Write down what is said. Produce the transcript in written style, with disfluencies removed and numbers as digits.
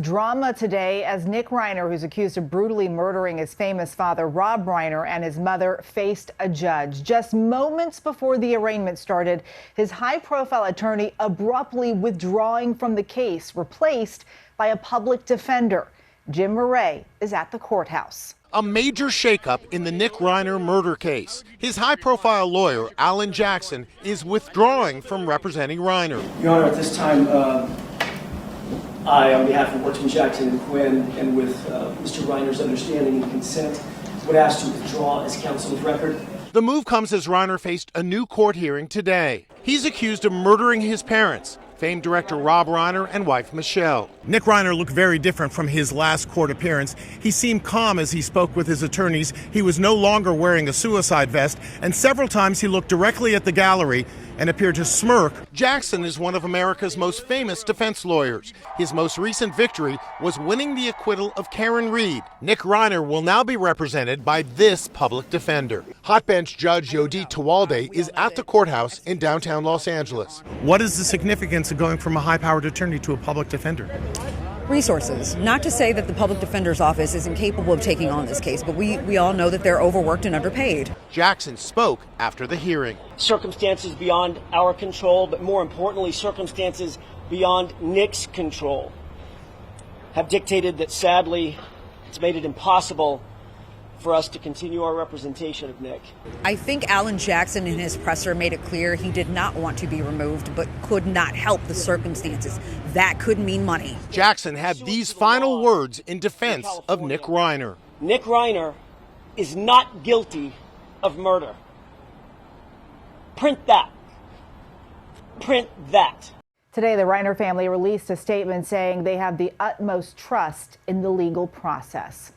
Drama today as Nick Reiner, who's accused of brutally murdering his famous father, Rob Reiner, and his mother faced a judge. Just moments before the arraignment started, his high-profile attorney abruptly withdrawing from the case, replaced by a public defender. Jim Moret is at the courthouse. A major shakeup in the Nick Reiner murder case. His high-profile lawyer, Alan Jackson, is withdrawing from representing Reiner. Your Honor, at this time, I, on behalf of Workman Jackson and Quinn, and with Mr. Reiner's understanding and consent, would ask to withdraw as counsel of record. The move comes as Reiner faced a new court hearing today. He's accused of murdering his parents, famed director Rob Reiner and wife Michelle. Nick Reiner looked very different from his last court appearance. He seemed calm as he spoke with his attorneys. He was no longer wearing a suicide vest, and several times he looked directly at the gallery and appeared to smirk. Jackson is one of America's most famous defense lawyers. His most recent victory was winning the acquittal of Karen Reed. Nick Reiner will now be represented by this public defender. Hot bench judge Yodit Tawalde is at the courthouse in downtown Los Angeles. What is the significance of going from a high-powered attorney to a public defender? Resources. Not to say that the public defender's office isn't capable of taking on this case, but we all know that they're overworked and underpaid. Jackson spoke after the hearing. Circumstances beyond our control, but more importantly, circumstances beyond Nick's control, have dictated that, sadly, it's made it impossible for us to continue our representation of Nick. I think Alan Jackson in his presser made it clear he did not want to be removed, but could not help the circumstances. That could mean money. Jackson had these final words in defense of Nick Reiner. Nick Reiner is not guilty of murder. Print that. Print that. Today, the Reiner family released a statement saying they have the utmost trust in the legal process.